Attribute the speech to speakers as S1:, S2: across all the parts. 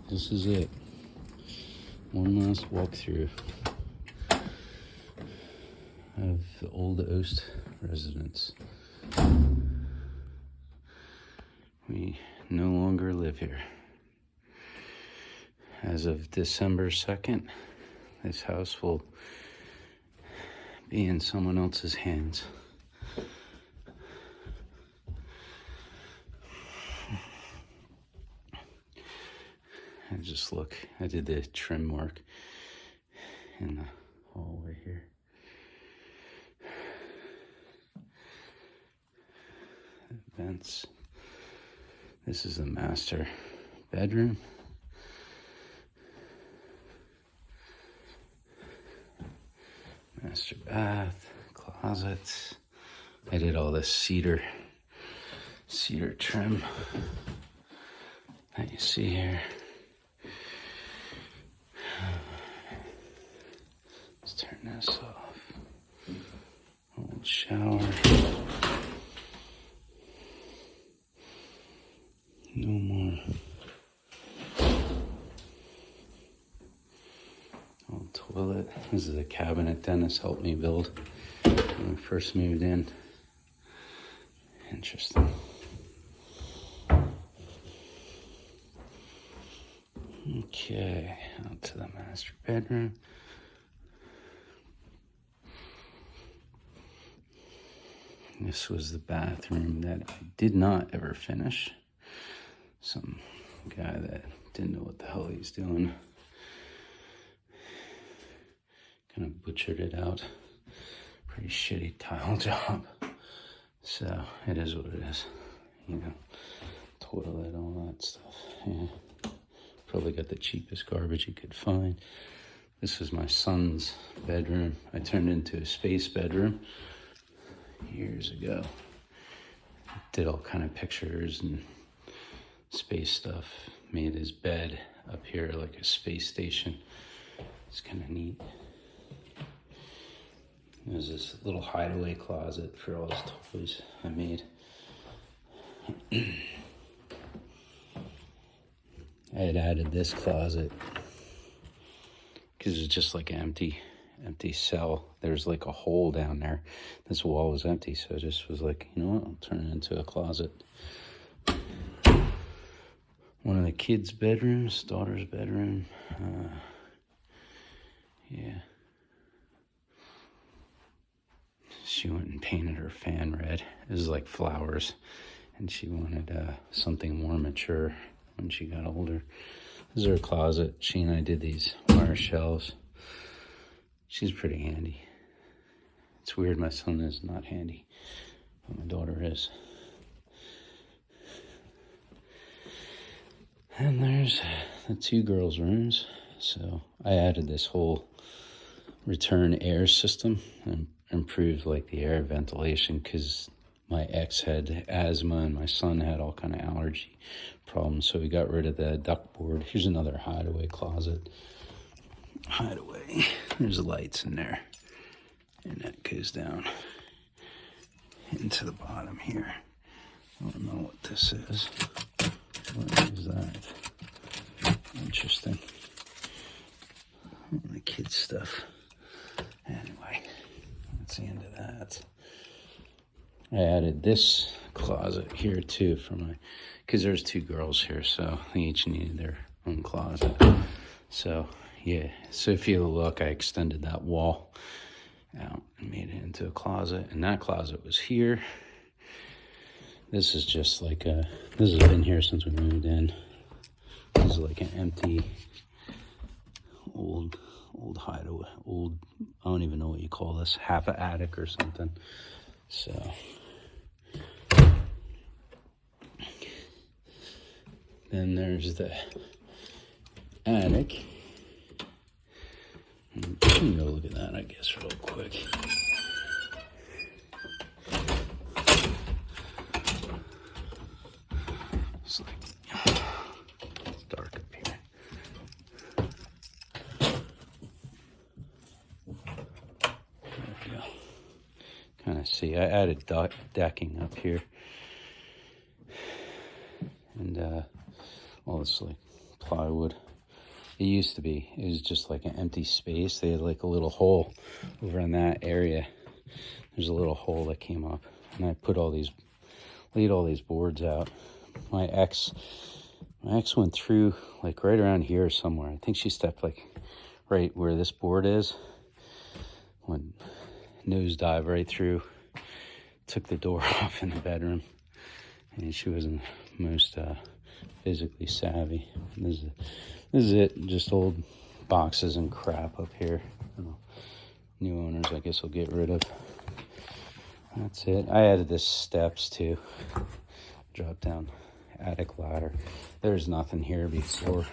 S1: this is it. One last walkthrough of the old Oast residence. We no longer live here. As of December 2nd, this house will be in someone else's hands. And just look, I did the trim work in the hallway here. Vents. This is the master bedroom. Master bath, closets. I did all this cedar trim that you see here. Let's turn this off. Old shower. No more. Old toilet. This is a cabinet Dennis helped me build when we first moved in. Interesting. Okay, out to the master bedroom. This was the bathroom that I did not ever finish. Some guy that didn't know what the hell he's doing kind of butchered it out. Pretty shitty tile job. So it is what it is. You know, toilet, all that stuff. Yeah. Probably got the cheapest garbage you could find. This is my son's bedroom. I turned into a space bedroom years ago. Did all kind of pictures and space stuff. Made his bed up here like a space station. It's kind of neat. There's this little hideaway closet for all his toys I made. I had added this closet because it's just like an empty cell. There's like a hole down there. This wall was empty, so I just was like, you know what, I'll turn it into a closet. One of the kids' bedrooms, daughter's bedroom. Yeah. She went and painted her fan red. It was like flowers, and she wanted something more mature when she got older. This is her closet. She and I did these wire shelves. She's pretty handy. It's weird my son is not handy, but my daughter is. And there's the two girls' rooms. So I added this whole return air system and improved like the air ventilation because my ex had asthma and my son had all kind of allergy problems. So we got rid of the ductboard. Here's another hideaway closet. Hideaway. There's lights in there. And that goes down into the bottom here. I don't know what this is. What is that? Interesting. The kids' stuff. Anyway, that's the end of that. I added this closet here too for my, because there's two girls here, so they each needed their own closet. So yeah, so if you look, I extended that wall out and made it into a closet, and that closet was here. This is just like a, this has been here since we moved in. This is like an empty old hideaway, I don't even know what you call this, half an attic or something. So then there's the attic. You can go look at that, I guess, real quick. It's like, it's dark up here. There we go. Kind of see, I added decking up here. And all this like plywood. It used to be. It was just like an empty space. They had like a little hole over in that area. There's a little hole that came up, and I laid all these boards out. My ex went through like right around here somewhere. I think she stepped like right where this board is. Went nosedive right through. Took the door off in the bedroom, and she wasn't most physically savvy. This is it. Just old boxes and crap up here. New owners, I guess, will get rid of. That's it. I added this steps too. Drop down attic ladder. There's nothing here before.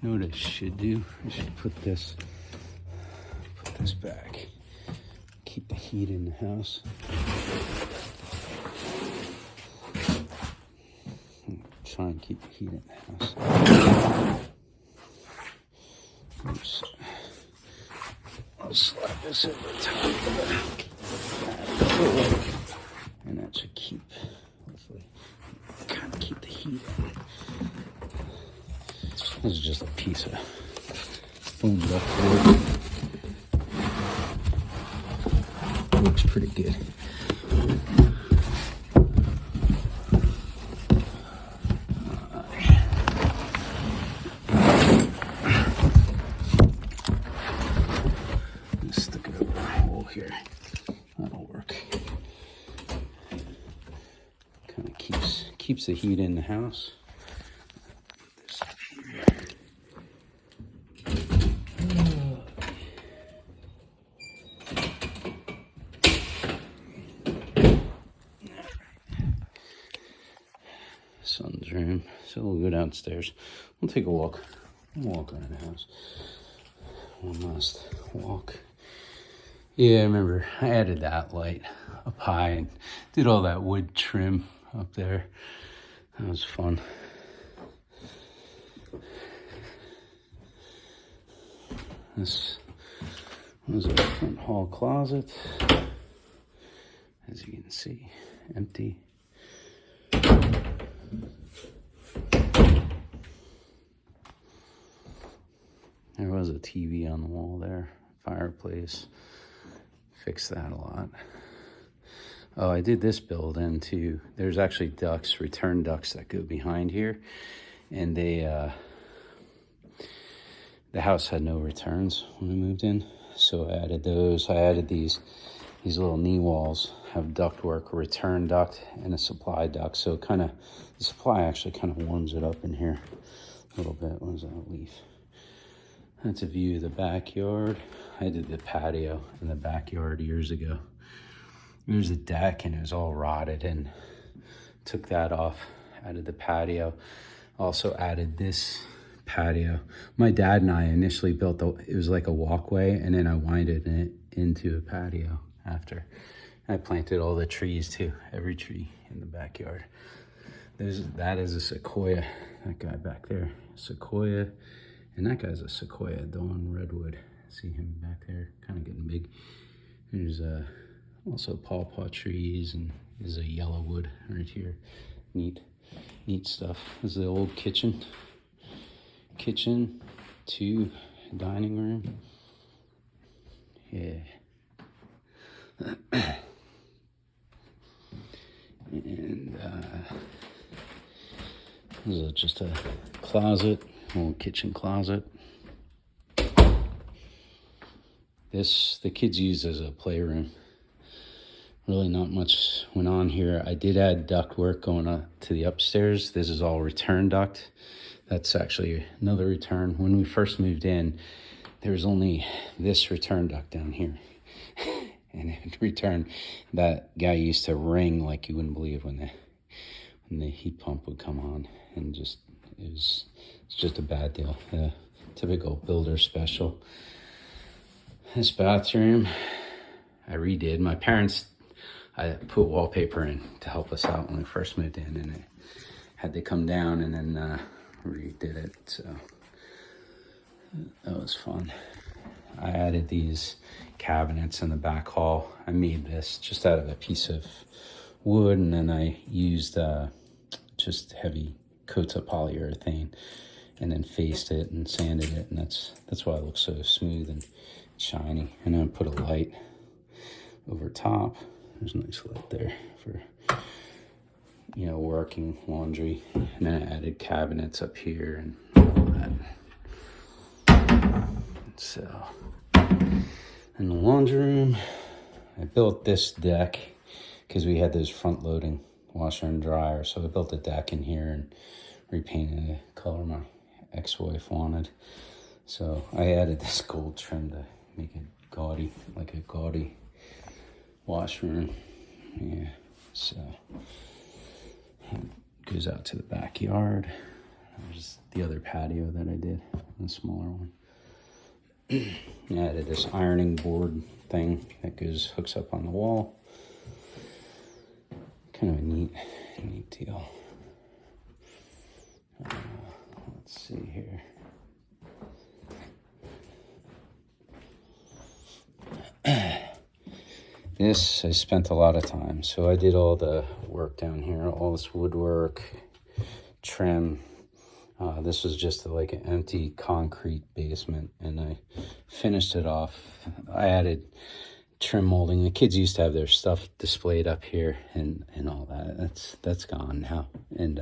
S1: You know what I should do? I should put this back. Keep the heat in the house. Try and keep the heat in the house. Oops. I'll slap this over the top of it. And that should hopefully, kind of keep the heat in. This is just a piece of foamed up wood. Looks pretty good. Stick it over the hole here. That'll work. Kind of keeps the heat in the house. Put this up here. Son's room. So we'll go downstairs. We'll take a walk. We'll walk around the house. One last walk. Yeah, I remember I added that light up high and did all that wood trim up there. That was fun. This was our front hall closet. As you can see, empty. There was a TV on the wall there, fireplace. Fixed that a lot. Oh, I did this build in too. There's actually ducts, return ducts that go behind here, and the house had no returns when I moved in, so I added those. I added these little knee walls, have ductwork, a return duct, and a supply duct. So the supply actually kind of warms it up in here a little bit. What is that leaf? That's a view of the backyard. I did the patio in the backyard years ago. There's a deck and it was all rotted, and took that off. Added the patio. Also added this patio. My dad and I initially built it was like a walkway, and then I winded it into a patio after. I planted all the trees too, every tree in the backyard. That is a sequoia, that guy back there, sequoia. And that guy's a sequoia, Dawn Redwood. See him back there, kind of getting big. There's also pawpaw trees, and there's a yellow wood right here. Neat stuff. This is the old kitchen. Kitchen to dining room. Yeah. And this is just a closet. Little kitchen closet. The kids use as a playroom. Really not much went on here. I did add ductwork going up to the upstairs. This is all return duct. That's actually another return. When we first moved in, there was only this return duct down here. And in return, that guy used to ring like you wouldn't believe when the heat pump would come on, and it's just a bad deal. Typical builder special. This bathroom, I redid. My parents, I put wallpaper in to help us out when we first moved in, and I had to come down and then redid it. So that was fun. I added these cabinets in the back hall. I made this just out of a piece of wood, and then I used just heavy coats of polyurethane, and then faced it and sanded it, and that's why it looks so smooth and shiny. And then put a light over top. There's a nice light there for, you know, working laundry. And then I added cabinets up here and all that. So in the laundry room, I built this deck because we had those front loading washer and dryer. So I built a deck in here and repainted the color my ex-wife wanted. So I added this gold trim to make it gaudy, like a gaudy washroom. Yeah, so it goes out to the backyard. There's the other patio that I did, the smaller one. I added this ironing board thing that hooks up on the wall. Kind of a neat deal. Let's see here. This, I spent a lot of time. So I did all the work down here, all this woodwork, trim. This was just like an empty concrete basement, and I finished it off. I added trim molding. The kids used to have their stuff displayed up here and all that. That's gone now. And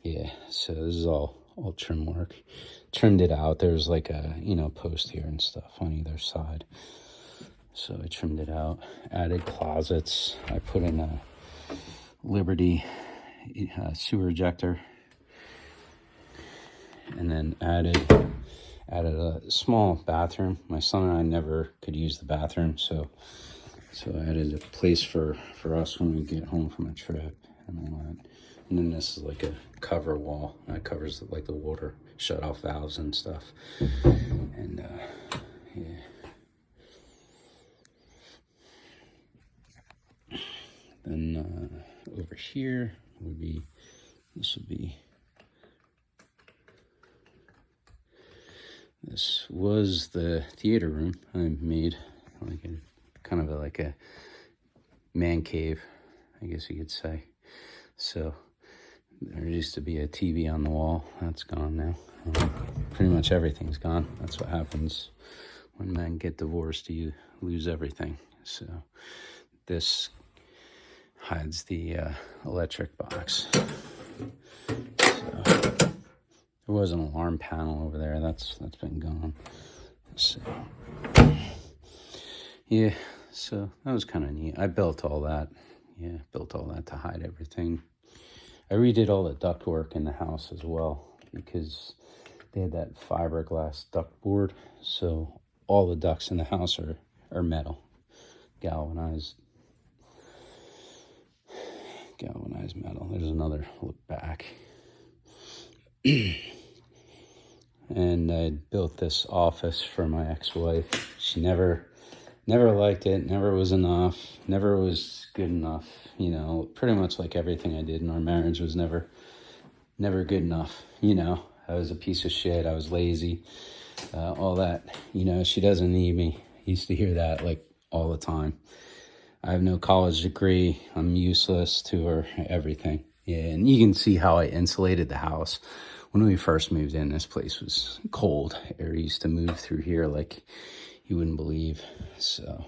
S1: yeah, so this is all trim work. Trimmed it out. There's like a, you know, post here and stuff on either side. So I trimmed it out, added closets. I put in a Liberty sewer ejector, and then added a small bathroom. My son and I never could use the bathroom, so I added a place for us when we get home from a trip and all that. And then this is like a cover wall that covers like the water shut-off valves and stuff. And yeah. Then over here would be, this was the theater room I made, like like a man cave, I guess you could say. So there used to be a TV on the wall. That's gone now. Pretty much everything's gone. That's what happens when men get divorced. You lose everything. So this hides the electric box. So there was an alarm panel over there. That's been gone. So yeah, so that was kind of neat. I built all that. Yeah, built all that to hide everything. I redid all the ductwork in the house as well because they had that fiberglass duct board. So all the ducts in the house are metal, galvanized metal. There's another look back. And I built this office for my ex-wife. She never liked it, never was enough, never was good enough. You know, pretty much like everything I did in our marriage was never good enough. You know, I was a piece of shit. I was lazy, all that. You know, she doesn't need me. I used to hear that like all the time. I have no college degree. I'm useless to her, everything. Yeah, and you can see how I insulated the house. When we first moved in, this place was cold. Air used to move through here like you wouldn't believe. So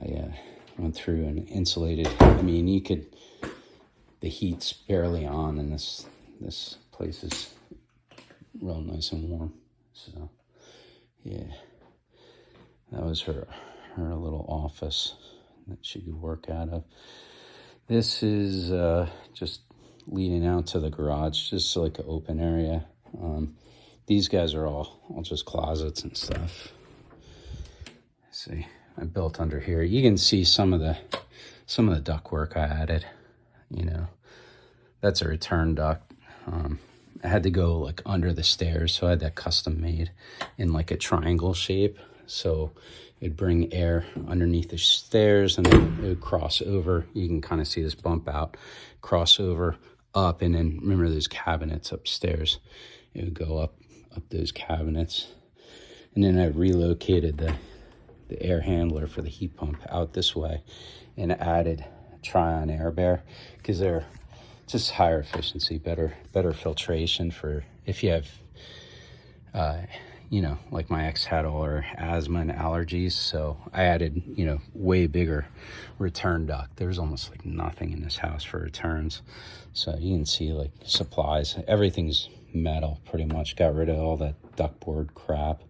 S1: I went through and insulated. I mean, the heat's barely on, and this place is real nice and warm. So yeah, that was her little office that she could work out of. This is just leading out to the garage, just like an open area. These guys are all just closets and stuff. See, I built under here. You can see some of the ductwork I added. You know, that's a return duct. I had to go like under the stairs, so I had that custom made in like a triangle shape. So it'd bring air underneath the stairs, and then it would cross over. You can kind of see this bump out, cross over, up, and then remember those cabinets upstairs. It would go up those cabinets. And then I relocated the air handler for the heat pump out this way and added Tryon air bear because they're just higher efficiency, better filtration for if you have, like my ex had all her asthma and allergies. So I added, way bigger return duct. There's almost like nothing in this house for returns. So you can see like supplies, everything's metal pretty much. Got rid of all that ductboard crap.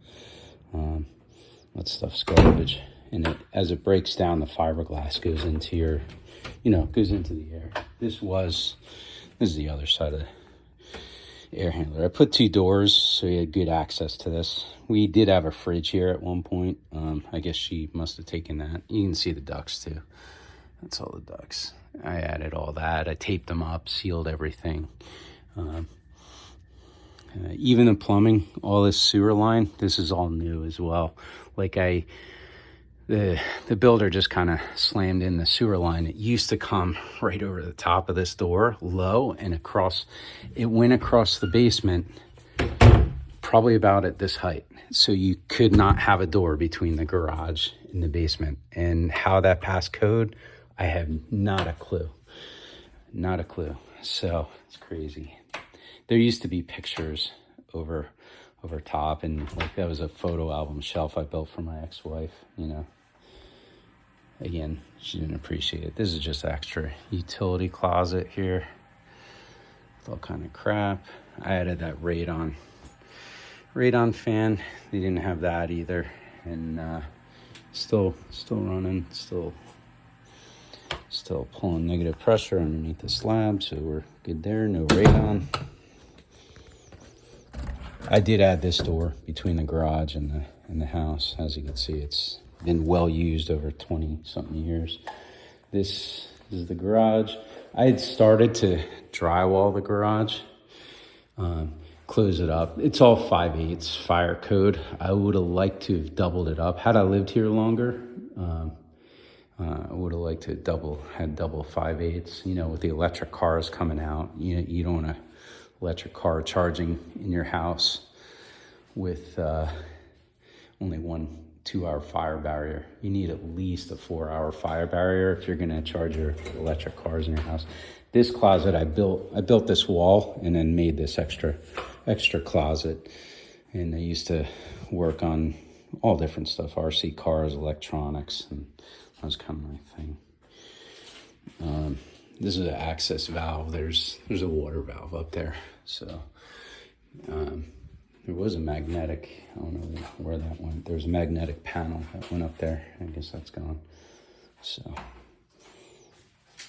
S1: That stuff's garbage. And as it breaks down, the fiberglass goes into your, goes into the air. This is the other side of the air handler. I put 2 doors so you had good access to this. We did have a fridge here at one point. I guess she must have taken that. You can see the ducts too. That's all the ducts. I added all that. I taped them up, sealed everything. Even the plumbing, all this sewer line, this is all new as well. Like the builder just kind of slammed in the sewer line. It used to come right over the top of this door, low, and it went across the basement, probably about at this height. So you could not have a door between the garage and the basement. And how that passed code, I have not a clue. Not a clue. So it's crazy. There used to be pictures over top, and like that was a photo album shelf I built for my ex-wife, Again, she didn't appreciate it. This is just extra utility closet here with all kind of crap. I added that radon fan. They didn't have that either, and still running, still pulling negative pressure underneath the slab, so we're good there. No radon. I did add this door between the garage and the house. As you can see, it's been well used over 20-something years. This is the garage. I had started to drywall the garage, close it up. It's all 5/8 fire code. I would have liked to have doubled it up. Had I lived here longer, I would have liked to had double 5/8. With the electric cars coming out, you don't want an electric car charging in your house with only 1-2 hour fire barrier. You need at least a 4-hour fire barrier if you're going to charge your electric cars in your house. This closet I built this wall and then made this extra closet. And I used to work on all different stuff, RC cars, electronics, and that was kind of my thing. This is an access valve. There's a water valve up there. So there was a magnetic, I don't know where that went. There's a magnetic panel that went up there. I guess that's gone. So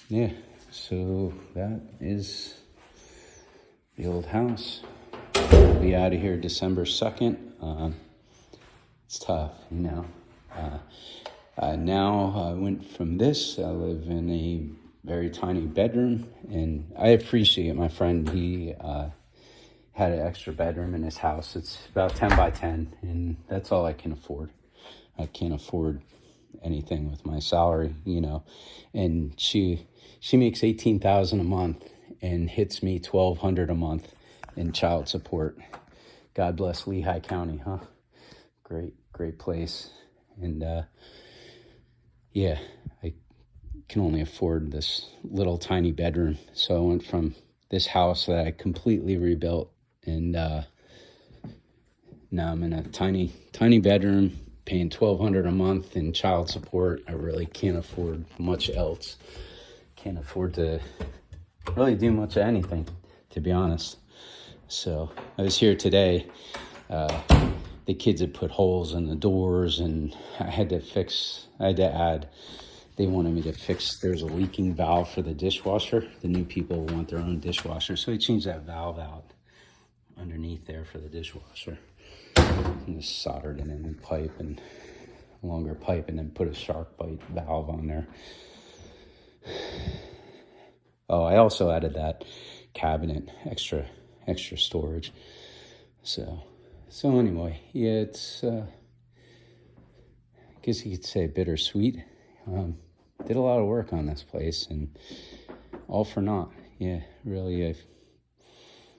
S1: yeah, so that is the old house. We'll be out of here December 2nd. It's tough, Now I went from this. I live in a very tiny bedroom, and I appreciate my friend. He had an extra bedroom in his house. It's about 10 by 10, and that's all I can afford. I can't afford anything with my salary, And she makes $18,000 a month and hits me $1,200 a month in child support. God bless Lehigh County, huh? Great place. And yeah, I can only afford this little tiny bedroom. So I went from this house that I completely rebuilt, and now I'm in a tiny bedroom, paying $1,200 a month in child support. I really can't afford much else. Can't afford to really do much of anything, to be honest. So I was here today. The kids had put holes in the doors, and I had to add. They wanted me to fix, there's a leaking valve for the dishwasher. The new people want their own dishwasher. So we changed that valve out underneath there for the dishwasher. And just soldered it in a pipe, and a longer pipe, and then put a shark bite valve on there. Oh, I also added that cabinet, extra storage. So anyway, yeah, it's, I guess you could say bittersweet. Did a lot of work on this place, and all for naught. Yeah, really,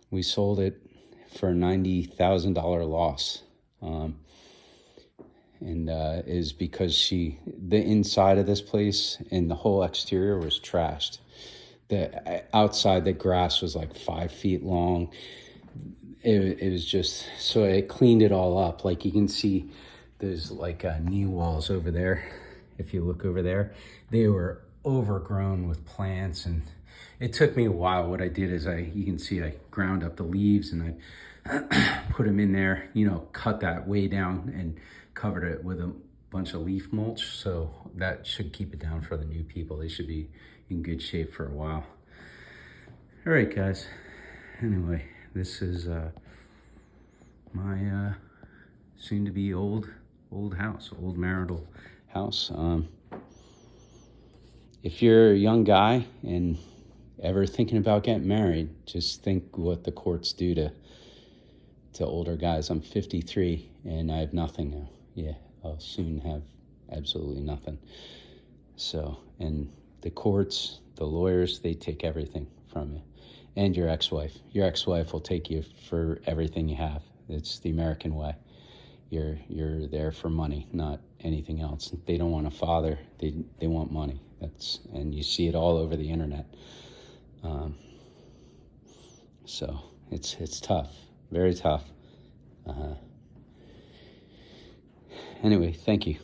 S1: we sold it for a $90,000 loss. And is because the inside of this place and the whole exterior was trashed. the outside, the grass was like 5 feet long. It was just, so I cleaned it all up. Like you can see there's like knee walls over there. If you look over there, they were overgrown with plants, and it took me a while. What I did is you can see I ground up the leaves and I put them in there, cut that way down and covered it with a bunch of leaf mulch. So that should keep it down for the new people. They should be in good shape for a while. All right, guys. Anyway, this is my soon-to-be old house, old marital house. If you're a young guy and ever thinking about getting married, just think what the courts do to older guys. I'm 53 and I have nothing now. Yeah, I'll soon have absolutely nothing. So, and the courts, the lawyers, they take everything from you. And your ex-wife. Your ex-wife will take you for everything you have. It's the American way. You're there for money, not anything else. They don't want a father. They want money. And you see it all over the internet. So it's tough, very tough. Anyway, thank you.